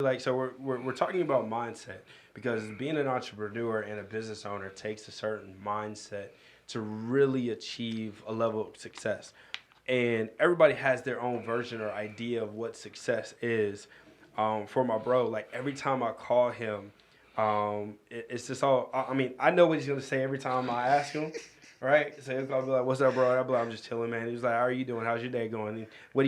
Like, so we're talking about mindset because being an entrepreneur and a business owner takes a certain mindset to really achieve a level of success. And everybody has their own version or idea of what success is. For my bro, like every time I call him, it's just all. I mean, I know what he's gonna say every time I ask him, right? So he's gonna be like, "What's up, bro?" I'll be like, "I'm just chilling, man." He's like, "How are you doing? How's your day going?" And what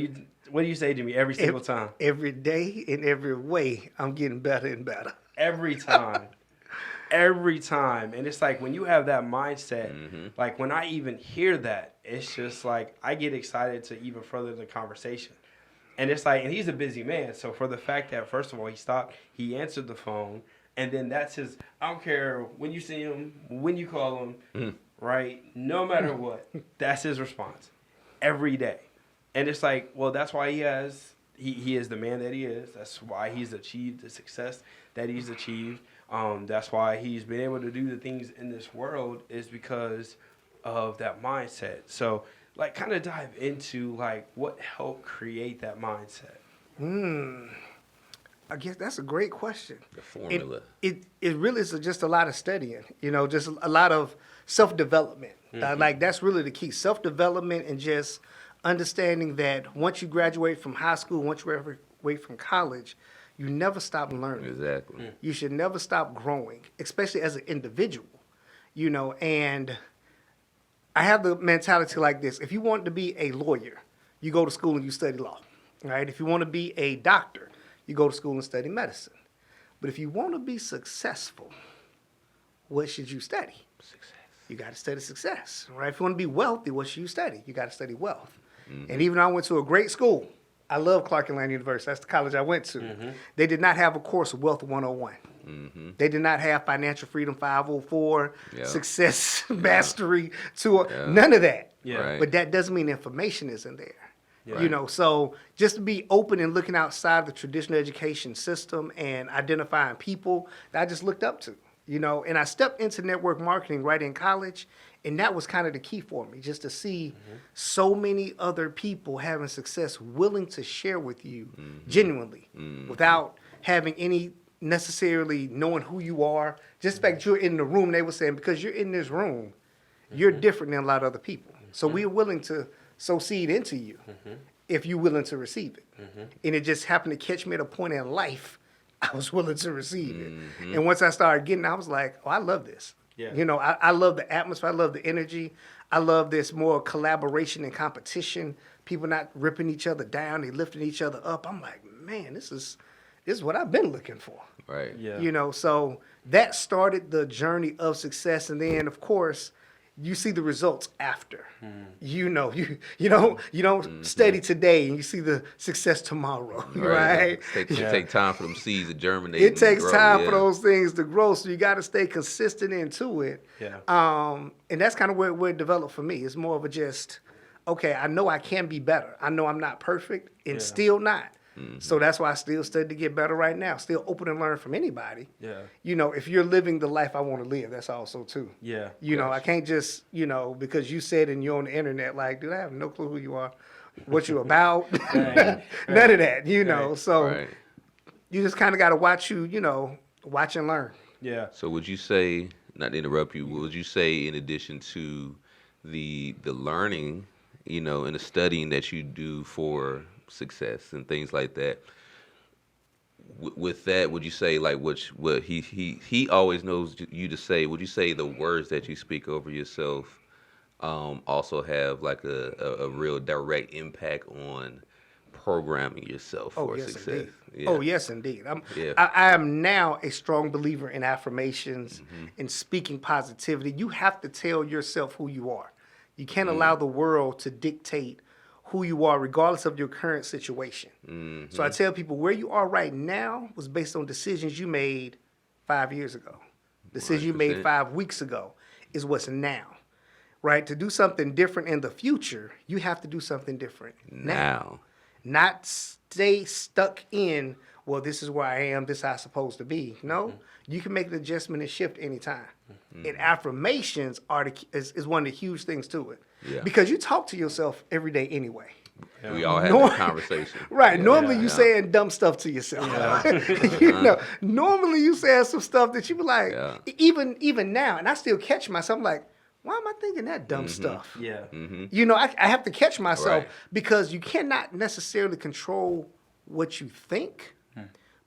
do you say to me every single time? Every day, in every way, I'm getting better and better. Every time. Every time. And it's like when you have that mindset, like when I even hear that, it's just like I get excited to even further the conversation. And it's like, and he's a busy man. So for the fact that, first of all, he stopped, he answered the phone, and then that's his, I don't care when you see him, when you call him, right? No matter what, that's his response every day. And it's like, well, that's why he is the man that he is. That's why he's achieved the success that he's achieved. That's why he's been able to do the things in this world is because of that mindset. So, like, kind of dive into, like, what helped create that mindset. I guess that's a great question. The formula. It really is just a lot of studying, just a lot of self-development. Like, that's really the key. Self-development and just understanding that once you graduate from high school, once you graduate from college, you never stop learning. Exactly. You should never stop growing, especially as an individual, and I have the mentality like this. If you want to be a lawyer, you go to school and you study law, right? If you want to be a doctor, you go to school and study medicine. But if you want to be successful, what should you study? Success. You got to study success, right? If you want to be wealthy, what should you study? You got to study wealth. And even though I went to a great school, I love Clark Atlanta University. That's the college I went to. They did not have a course of Wealth 101. They did not have Financial Freedom 504, Success Mastery 2. None of that. Yeah. Right. But that doesn't mean information isn't there. Yeah. So just to be open and looking outside the traditional education system and identifying people that I just looked up to, and I stepped into network marketing right in college, and that was kind of the key for me, just to see so many other people having success willing to share with you genuinely without having any necessarily knowing who you are. Just the fact that you're in the room, they were saying, because you're in this room, you're different than a lot of other people. So we're willing to sow seed into you if you're willing to receive it. And it just happened to catch me at a point in life I was willing to receive it. And once I started getting it, I was like, oh, I love this. Yeah. I love the atmosphere. I love the energy. I love this more collaboration and competition. People not ripping each other down. They lifting each other up. I'm like, man, this is what I've been looking for. Right. Yeah. So that started the journey of success. And then, of course, you see the results after. You don't study today and you see the success tomorrow, right? Take time for them seeds to germinate. It takes grow, time for those things to grow, so you got to stay consistent into it. Yeah. And that's kind of where it developed for me. It's more of a just, okay, I know I can be better. I know I'm not perfect and still not. So that's why I still study to get better right now. Still open and learn from anybody. Yeah. If you're living the life I want to live, that's also too. Yeah. I can't just, because you said and you're on the internet, like, dude, I have no clue who you are, what you about. Right. None of that, Right. So you just kind of got to watch watch and learn. Yeah. So would you say, not to interrupt you, would you say in addition to the learning, and the studying that you do for success and things like that, with that, would you say, like, what he always knows you to say, would you say the words that you speak over yourself also have like a real direct impact on programming yourself for success? Indeed. Yeah. Oh, yes, indeed. I am now a strong believer in affirmations and speaking positivity. You have to tell yourself who you are. You can't allow the world to dictate who you are, regardless of your current situation. So I tell people where you are right now was based on decisions you made 5 years ago. Decisions you made 5 weeks ago is what's now, right? To do something different in the future, you have to do something different now. Not stay stuck in, well, this is where I am, this is how I'm supposed to be. No, you can make an adjustment and shift anytime. And affirmations is one of the huge things to it. Yeah. Because you talk to yourself every day anyway. We all had Nor- that conversation. Right. Yeah, Normally yeah, you yeah. saying dumb stuff to yourself. Normally you saying some stuff that you be like, Yeah. even now, and I still catch myself, I'm like, why am I thinking that dumb stuff? Yeah. I have to catch myself Right. because you cannot necessarily control what you think,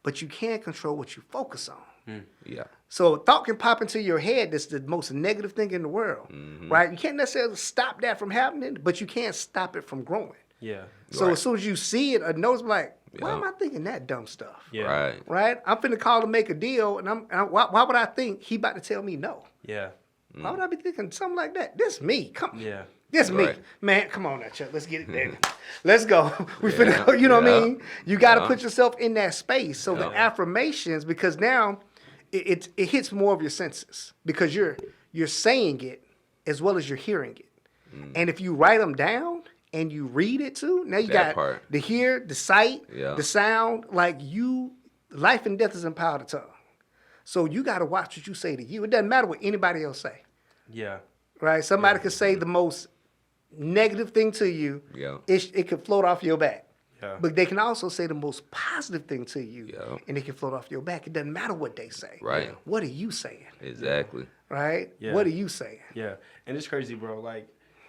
but you can control what you focus on. Yeah. So a thought can pop into your head that's the most negative thing in the world, right? You can't necessarily stop that from happening, but you can't stop it from growing. Yeah. So Right. as soon as you see it, a note's like, why Yeah. am I thinking that dumb stuff? Yeah. Right. Right? I'm finna call to make a deal, and why would I think he about to tell me no? Yeah. Why would I be thinking something like that? This me. Come. Yeah. This me. Right. Man, come on now, Chuck. Let's get it there. Let's go. We finna go, you know what I mean? You got to put yourself in that space. So the affirmations, because now it hits more of your senses because you're saying it as well as you're hearing it. And if you write them down and you read it too, now you That got part. the hear, the sight, Yeah. the sound. Like life and death is in the power of the tongue. So you got to watch what you say to you. It doesn't matter what anybody else say. Yeah. Right? Somebody could say the most negative thing to you. Yeah. It could float off your back. Yeah. But they can also say the most positive thing to you. Yeah. And it can float off your back. It doesn't matter what they say. Right. What are you saying? Exactly. Right? Yeah. What are you saying? Yeah. And it's crazy, bro. Like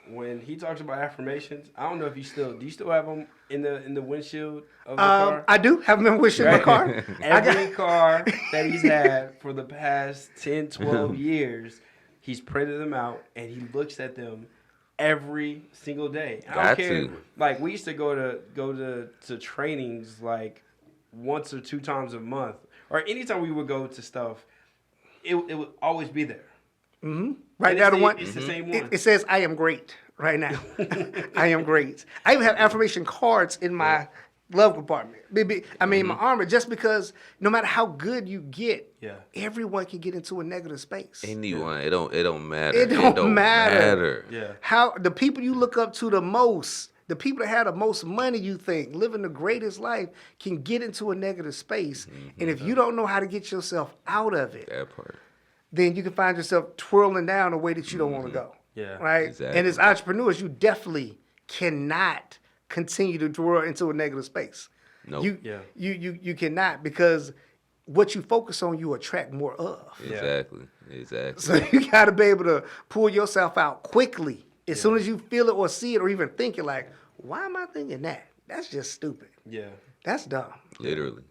when he talks about affirmations, I don't know if do you still have them in the windshield of the car? I do have them in wish in my car. Every car that he's had for the past 10, 12 years, he's printed them out and he looks at them every single day. I don't Got care. to. Like we used to go to trainings like once or two times a month, or anytime we would go to stuff, it would always be there. Right And now, the it's one. It's the same one. It says, I am great right now. I am great. I even have affirmation cards in my glove compartment. My armor, just because no matter how good you get, everyone can get into a negative space. Anyone. It don't matter. It don't matter. Yeah. How the people you look up to the most, the people that have the most money, you think, living the greatest life, can get into a negative space. And if you don't know how to get yourself out of it, That part. then you can find yourself twirling down a way that you don't want to go. Yeah. Right? Exactly. And as entrepreneurs, you definitely cannot continue to twirl into a negative space. Nope. You cannot, because what you focus on, you attract more of. Exactly. So you got to be able to pull yourself out quickly. As soon as you feel it or see it or even think it, like, why am I thinking that? That's just stupid. Yeah. That's dumb. Literally.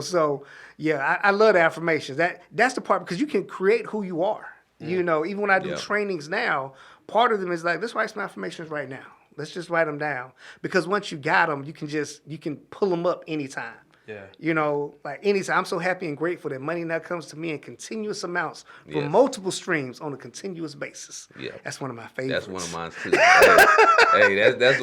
So I love the affirmations. That's the part, because you can create who you are. Even when I do trainings now, part of them is like, let's write some affirmations right now. Let's just write them down, because once you got them, you can pull them up anytime. Yeah. Like anytime. I'm so happy and grateful that money now comes to me in continuous amounts from multiple streams on a continuous basis. Yeah. That's one of my favorites. That's one of mine too. That's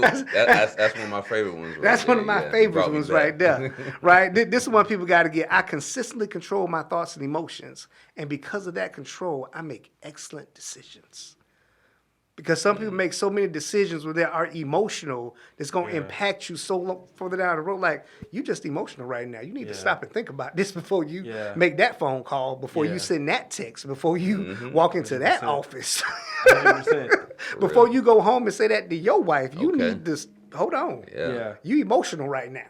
one of my favorite ones. Right That's one of there. my Yeah, favorite brought me ones back. right there. Right? This is one people got to get. I consistently control my thoughts and emotions. And because of that control, I make excellent decisions. Because some people make so many decisions where they are emotional, that's going to impact you so long further down the road. Like, you just emotional right now. You need to stop and think about this before you make that phone call, before you send that text, before you walk into that 100%. office. 100%. Before you go home and say that to your wife, you need to, hold on. Yeah. You emotional right now.